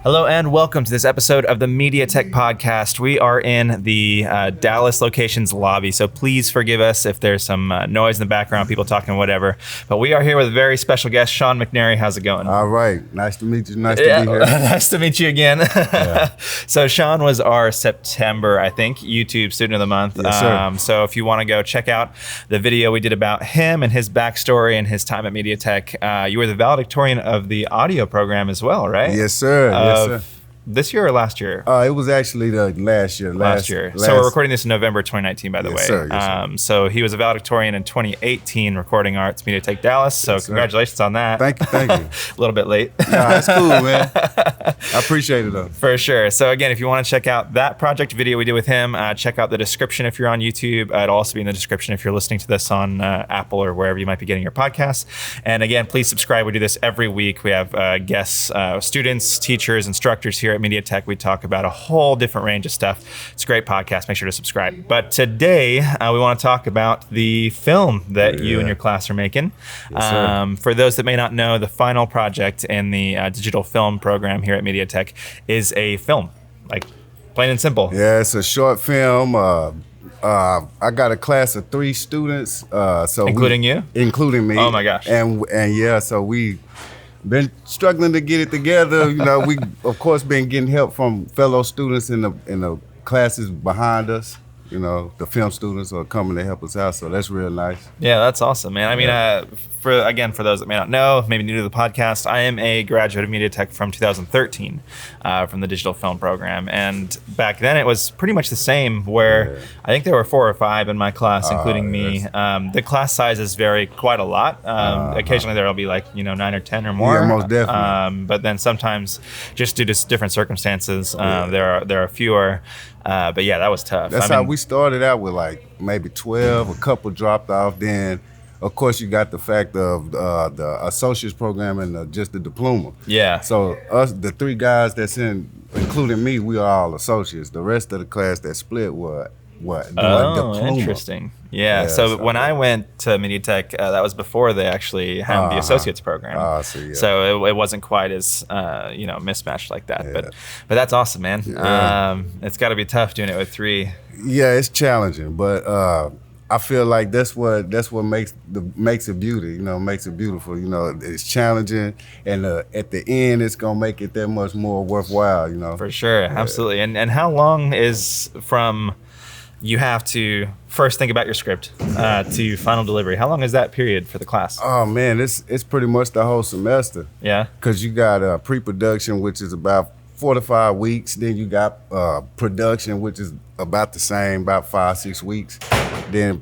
Hello and welcome to this episode of the MediaTech Podcast. We are in the Dallas location's lobby, so please forgive us if there's some noise in the background, people talking, whatever. But we are here with a very special guest, Sean McNary. How's it going? All right. Nice to meet you. Nice to be here. Nice to meet you again. Yeah. So Sean was our September, I think, YouTube Student of the Month. Yes, sir. So if you want to go check out the video we did about him and his backstory and his time at MediaTech, you were the valedictorian of the audio program as well, right? Yes, sir. Yes, sir. This year or last year? It was actually the last year. Last year. So we're recording this in November 2019, by the way. Yes, sir. Yes, sir. So he was a valedictorian in 2018, recording arts, MediaTech Dallas. So Yes, sir. Congratulations on that. Thank you. A little bit late. Nah, that's cool, man. I appreciate it, though. For sure. So again, if you want to check out that project video we did with him, check out the description if you're on YouTube. It'll also be in the description if you're listening to this on Apple or wherever you might be getting your podcasts. And again, please subscribe. We do this every week. We have guests, students, teachers, instructors here at MediaTech. We talk about a whole different range of stuff. It's a great podcast. Make sure to subscribe. But today, we want to talk about the film that you and your class are making. Yes, sir. For those that may not know, the final project in the digital film program here at MediaTech is a film, like plain and simple. Yeah, it's a short film. I got a class of 3 students. Including you? Including me. Oh, my gosh. And yeah, so we been struggling to get it together. You know, we of course been getting help from fellow students in the classes behind us. You know, the film students are coming to help us out, so that's real nice. Yeah, that's awesome, man. I mean, for those that may not know, maybe new to the podcast, I am a graduate of MediaTech from 2013, from the digital film program. And back then it was pretty much the same, where I think there were 4 or 5 in my class, including me. The class sizes vary quite a lot. Occasionally there'll be 9 or 10 or more. Yeah, most definitely. But then sometimes, just due to different circumstances, there are fewer. But yeah, that was tough. That's how we started out with maybe 12. A couple dropped off. Then, of course, you got the fact of the associate's program and just the diploma. Yeah. So us, the 3 guys that's in, including me, we are all associates. The rest of the class that split were diploma. Interesting. Yeah. So when I went to MediaTech, that was before they actually had the associates program. So it wasn't quite as mismatched like that. Yeah. But that's awesome, man. Yeah. It's got to be tough doing it with 3. Yeah, it's challenging, but I feel like that's what makes it beauty. You know, makes it beautiful. You know, it's challenging, and at the end, it's gonna make it that much more worthwhile. You know, for sure, absolutely. And how long is from you have to first think about your script to final delivery? How long is that period for the class? Oh man, it's pretty much the whole semester. Yeah. Because you got pre-production, which is about 4 to 5 weeks. Then you got production, which is about the same, about 5-6 weeks. Then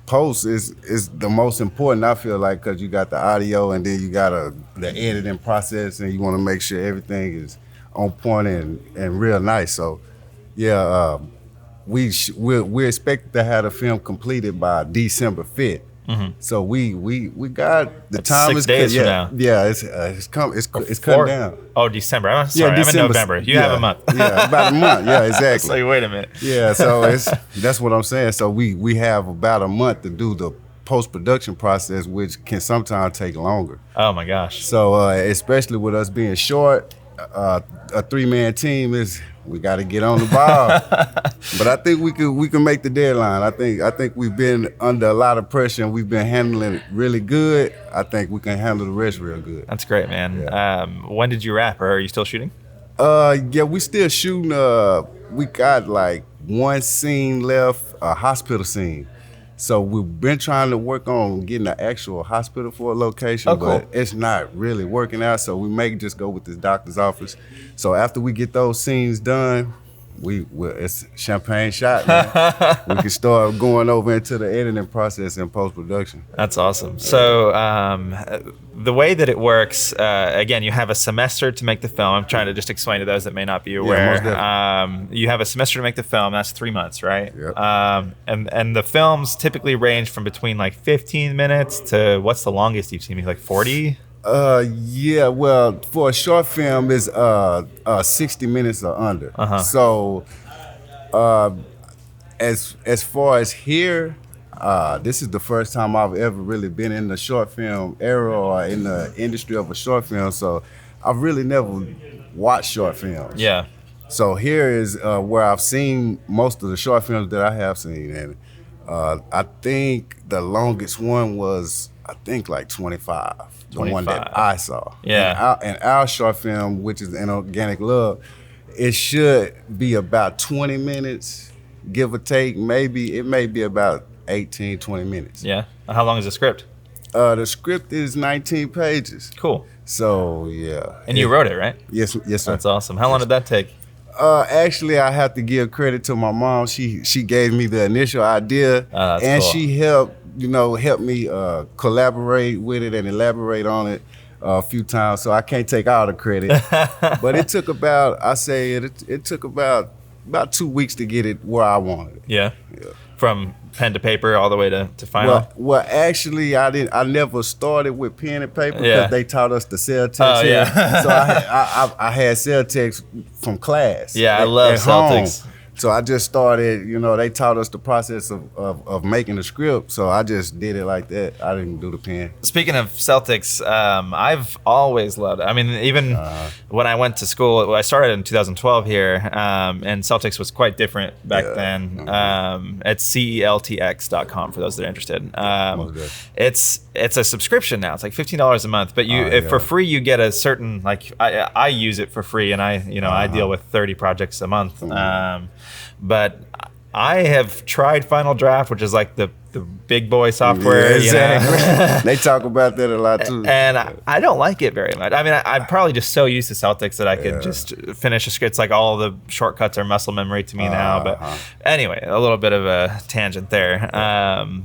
post is the most important, I feel like, because you got the audio, and then you got the editing process, and you want to make sure everything is on point and real nice. So yeah. We're expected to have the film completed by December 5th. Mm-hmm. So we got the time 6 is days from now. Yeah, it's cutting down. Oh, December. I'm sorry. I'm in November. You have a month. Yeah, about a month. Yeah, exactly. So wait a minute. Yeah, so that's what I'm saying. So we have about a month to do the post-production process, which can sometimes take longer. Oh my gosh. So especially with us being short, a 3-man team we got to get on the ball. But I think we can make the deadline. I think we've been under a lot of pressure, and we've been handling it really good. I think we can handle the rest real good. That's great, man. Yeah. When did you wrap, or are you still shooting? Yeah, we still shooting. We got 1 scene left, a hospital scene. So we've been trying to work on getting an actual hospital for a location, but it's not really working out. So we may just go with this doctor's office. So after we get those scenes done, it's champagne shot, man. We can start going over into the editing process and post-production. That's awesome. So the way that it works, again, you have a semester to make the film. I'm trying to just explain to those that may not be aware. Yeah, you have a semester to make the film. That's 3 months, right? Yep. And the films typically range from between 15 minutes to, what's the longest you've seen? 40? Yeah, well, for a short film, it's 60 minutes or under. So as far as here, this is the first time I've ever really been in the short film era or in the industry of a short film. So I've really never watched short films. Yeah. So here is where I've seen most of the short films that I have seen, and I think the longest one was like 25. The one that I saw. Yeah. And our short film, which is An Organic Love, it should be about 20 minutes, give or take. It may be about 18, 20 minutes. Yeah. How long is the script? The script is 19 pages. Cool. So, yeah. And you wrote it, right? Yes, sir. That's awesome. How long did that take? Actually, I have to give credit to my mom. She gave me the initial idea, and cool. she helped me collaborate with it and elaborate on it a few times. So I can't take all the credit, but it took about it took about 2 weeks to get it where I wanted it. Yeah. From pen to paper all the way to final. Well, actually, I never started with pen and paper because they taught us the cell text. Oh, yeah. So I had cell text from class. Yeah, I love cell text. So I just started, they taught us the process of making the script. So I just did it like that. I didn't do the pen. Speaking of Celtics, I've always loved it. I mean, even when I went to school, I started in 2012 here, and Celtics was quite different back then. It's celtx.com for those that are interested. It's a subscription now. It's like $15 a month, but if for free you get a certain, like I use it for free, and I deal with 30 projects a month. But I have tried Final Draft, which is like the big boy software. Yeah, exactly. They talk about that a lot too. And I don't like it very much. I mean, I'm probably just so used to Celtics that I could just finish a script. It's like all the shortcuts are muscle memory to me now. But anyway, a little bit of a tangent there.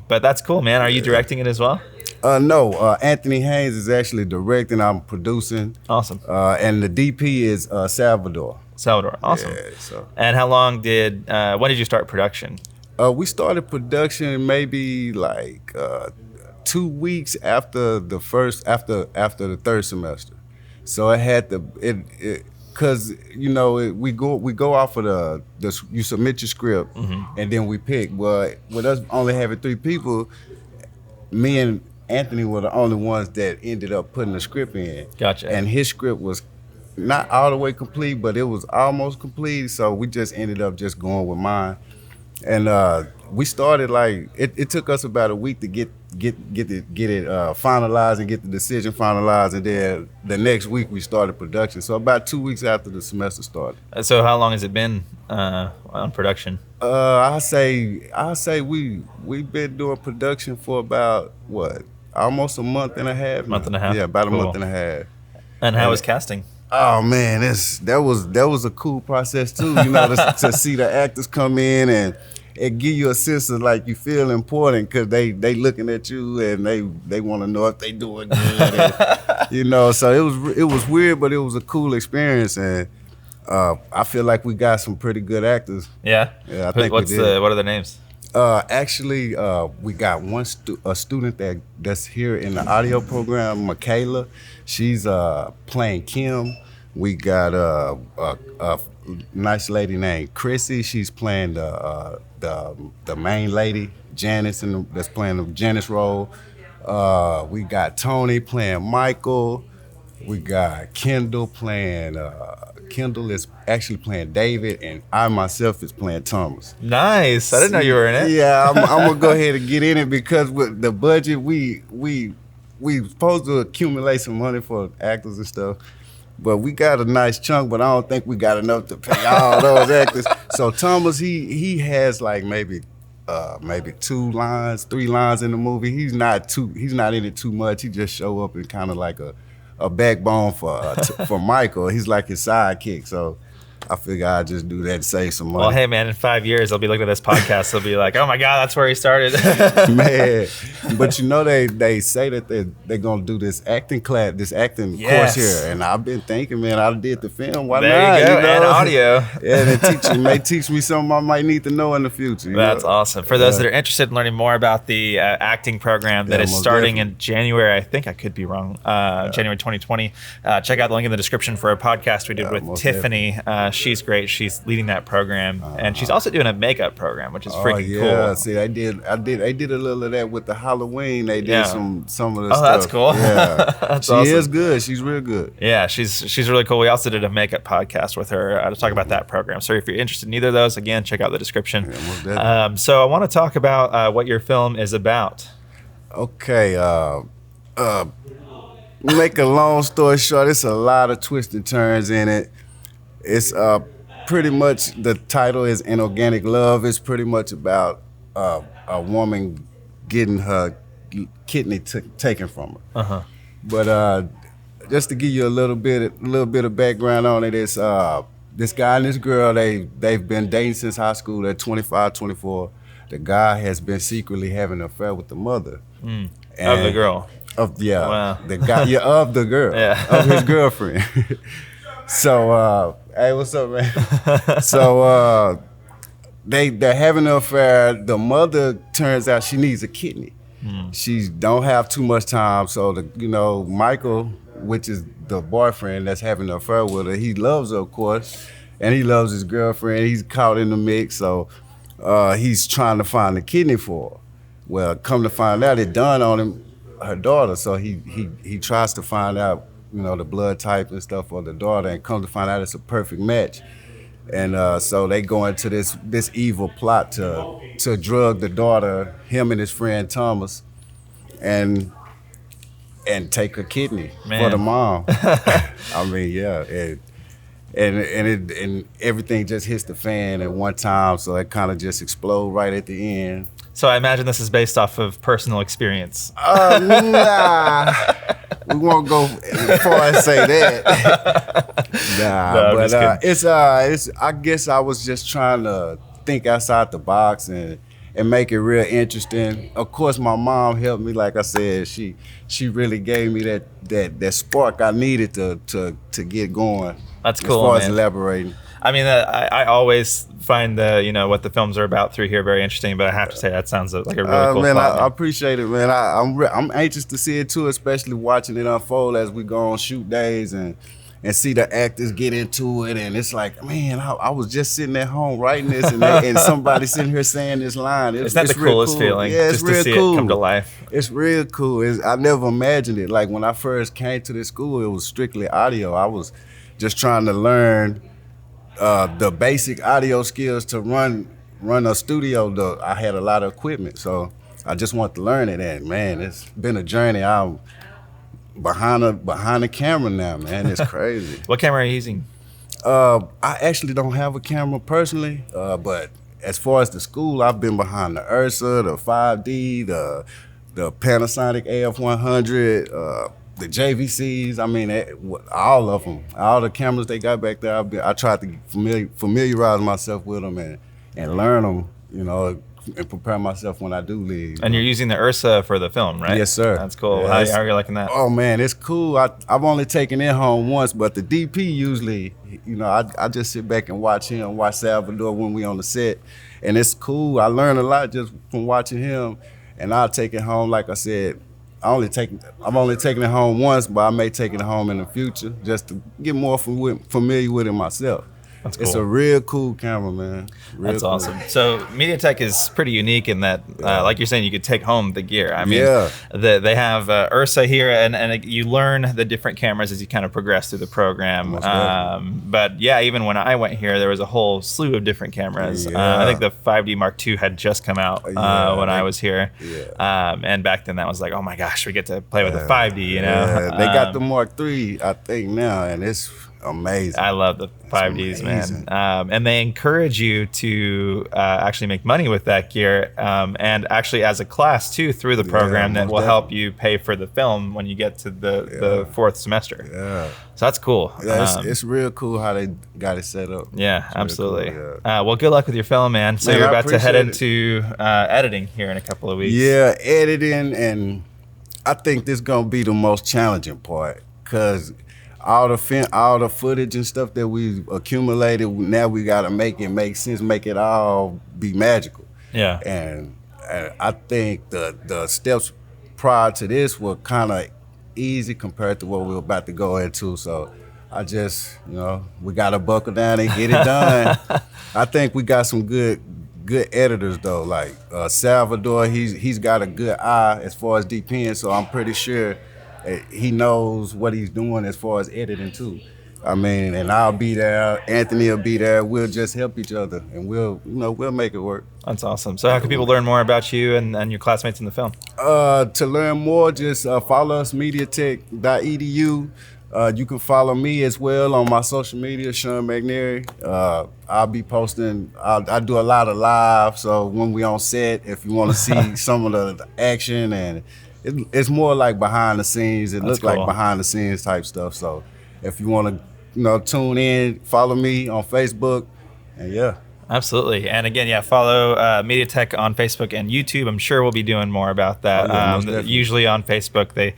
But that's cool, man. Are you directing it as well? No, Anthony Haynes is actually directing. I'm producing. Awesome. And the DP is Salvador. Awesome. Yeah, And how long when did you start production? We started production maybe like 2 weeks after the third semester. So it had to because we go off of you submit your script and then we pick. But with us only having 3 people, me and Anthony were the only ones that ended up putting the script in. Gotcha. And his script was not all the way complete, but it was almost complete. So we just ended up just going with mine. And we started it took us about a week to get it finalized and get the decision finalized, and then the next week we started production. So about 2 weeks after the semester started. So how long has it been on production? I say we've been doing production for about almost a month and a half. Month and a half. Yeah, about cool. a month and a half. And how was casting? Oh man, that was a cool process too. To see the actors come in and it give you a sense of like you feel important because they looking at you and they want to know if they doing good. And, so it was weird, but it was a cool experience, and I feel like we got some pretty good actors. Yeah. Yeah, I think we did. What are their names? Actually, we got a student that's here in the audio program, Michaela. She's playing Kim. We got a nice lady named Chrissy. She's playing the main lady, Janice, that's playing the Janice role. We got Tony playing Michael. We got Kendall playing. Kendall is actually playing David, and I myself is playing Thomas. Nice. I didn't know you were in it. Yeah, I'm gonna go ahead and get in it because with the budget, we supposed to accumulate some money for actors and stuff, but we got a nice chunk, but I don't think we got enough to pay all those actors. So Thomas, he has like maybe 2 lines, 3 lines in the movie. He's not in it too much. He just show up and kind of like a backbone for Michael. He's like his sidekick. So I figure I'd just do that and save some money. Well, hey, man, in 5 years, they'll be looking at this podcast. They'll be like, oh, my God, that's where he started. Man, but they say that they're going to do this acting class, this acting course here. And I've been thinking, man, I did the film. Why there not? You go, and audio. Yeah, they may teach me something I might need to know in the future. That's awesome. For those that are interested in learning more about the acting program that is starting in January, I think I could be wrong, January 2020, check out the link in the description for a podcast we did with Tiffany. She's great. She's leading that program, and she's also doing a makeup program, which is freaking cool. See, I did a little of that with the Halloween. They did some of the stuff. Oh, that's cool. Yeah, that's she awesome. is good. She's real good. Yeah, she's really cool. We also did a makeup podcast with her to talk about that program. So if you're interested in either of those, again, check out the description. Yeah, most definitely. So I want to talk about what your film is about. Okay, make a long story short, it's a lot of twists and turns in it. It's pretty much, the title is Inorganic Love. It's pretty much about a woman getting her kidney taken from her. Uh-huh. But just to give you a little bit of background on it, it's this guy and this girl, they've been dating since high school. They're 25, 24. The guy has been secretly having an affair with the mother. Of the girl. Wow. The guy, of the girl, of his girlfriend. So, hey, what's up, man? So, they're having an affair. The mother turns out she needs a kidney. She don't have too much time. So, Michael, which is the boyfriend that's having an affair with her, he loves her, of course, and he loves his girlfriend. He's caught in the mix, so he's trying to find a kidney for her. Well, come to find out, it dawned on him, her daughter. So he tries to find out, the blood type and stuff for the daughter, and come to find out it's a perfect match. And so they go into this evil plot to drug the daughter, him and his friend Thomas, and take her kidney for the mom. I mean, yeah, and everything just hits the fan at one time, so it kind of just explode right at the end. So I imagine this is based off of personal experience. Nah, we won't go as far as say that. Nah, but it's I guess I was just trying to think outside the box and make it real interesting. Of course, my mom helped me. Like I said, she really gave me that spark I needed to get going. That's cool, as far man. as elaborating. I mean, I always find what the films are about through here very interesting, but I have to say that sounds like a really cool man, plot, I appreciate it, man. I'm anxious to see it too, especially watching it unfold as we go on shoot days and see the actors get into it. And it's like, man, I was just sitting at home writing this, and somebody sitting here saying this line. It's not the coolest cool. feeling, yeah, just to see it come to life. It's real cool. I never imagined it. Like when I first came to this school, it was strictly audio. I was just trying to learn the basic audio skills to run a studio. I had a lot of equipment, so I just want to learn it. And man, it's been a journey. I'm behind the camera now, man. It's crazy. What camera are you using? I actually don't have a camera personally, but as far as the school, I've been behind the Ursa, the 5D, the Panasonic AF100, the JVCs. I mean, all of them, all the cameras they got back there. I tried to familiarize myself with them and learn them, and prepare myself when I do leave. And you're using the Ursa for the film, right? Yes, sir. That's cool. Yeah, How are you liking that? Oh man, it's cool. I've only taken it home once, but the DP usually, I just sit back and watch Salvador when we on the set, and it's cool. I learn a lot just from watching him, and I'll take it home. Like I said, I've only taken it home once, but I may take it home in the future just to get more familiar with it myself. That's cool. It's a real cool camera, man. That's awesome. So MediaTek is pretty unique in that, like you're saying, you could take home the gear. I mean, they have Ursa here, and you learn the different cameras as you kind of progress through the program. But yeah, even when I went here, there was a whole slew of different cameras. I think the 5D Mark II had just come out when I was here. And back then that was like, oh my gosh, we get to play with the 5D, They got the Mark III, I think, now, and it's amazing. I love the 5Ds, man. And they encourage you to actually make money with that gear, and actually as a class too through the program that will help you pay for the film when you get to the fourth semester. So that's cool. It's real cool how they got it set up. Yeah, absolutely. Cool, well, good luck with your film, man. So you're about to head into editing here in a couple of weeks. Yeah, editing, and I think this is gonna be the most challenging part, because all the footage and stuff that we've accumulated, now we gotta make it make sense, make it all be magical. Yeah. And I think the steps prior to this were kind of easy compared to what we're about to go into. So I just, we got to buckle down and get it done. I think we got some good editors though. Like Salvador, he's got a good eye as far as DPing, so I'm pretty sure he knows what he's doing as far as editing too. I mean, and I'll be there. Anthony will be there. We'll just help each other, and we'll make it work. That's awesome. So how can people learn more about you and your classmates in the film? To learn more, just follow us, MediaTech.edu. You can follow me as well on my social media, Sean McNary. I'll be posting. I do a lot of live, so when we on set, if you want to see some of the action, and it's more like behind the scenes. It looks like behind the scenes type stuff. So if you want to, tune in, follow me on Facebook, and yeah. Absolutely. And again, follow MediaTech on Facebook and YouTube. I'm sure we'll be doing more about that. Usually on Facebook, they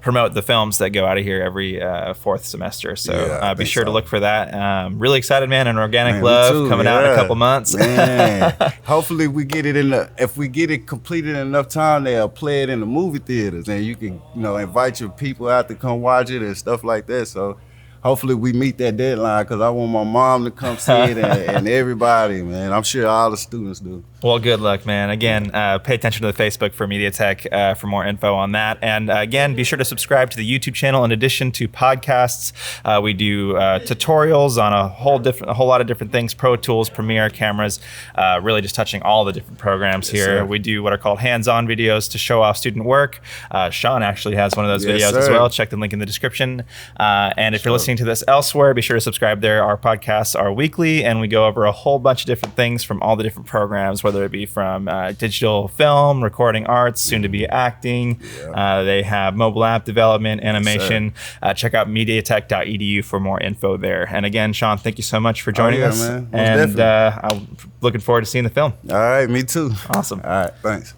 promote the films that go out of here every fourth semester. So be sure to look for that. Really excited, man. And Organic Love coming out in a couple months. Man. Hopefully we get it if we get it completed in enough time, they'll play it in the movie theaters. And you can, invite your people out to come watch it and stuff like that. So hopefully we meet that deadline, because I want my mom to come see it and everybody, man. I'm sure all the students do. Well, good luck, man. Again, pay attention to the Facebook for MediaTech for more info on that. And again, be sure to subscribe to the YouTube channel. In addition to podcasts, we do tutorials on a whole lot of different things: Pro Tools, Premiere, cameras, really just touching all the different programs here. Sir. We do what are called hands-on videos to show off student work. Sean actually has one of those videos as well. Check the link in the description. And if you're listening to this elsewhere, be sure to subscribe there. Our podcasts are weekly, and we go over a whole bunch of different things from all the different programs, whether it be from digital film, recording arts, soon to be acting. They have mobile app development, animation. Check out MediaTech.edu for more info there. And again, Sean, thank you so much for joining us. Man. And I'm looking forward to seeing the film. All right, me too. Awesome. All right, thanks.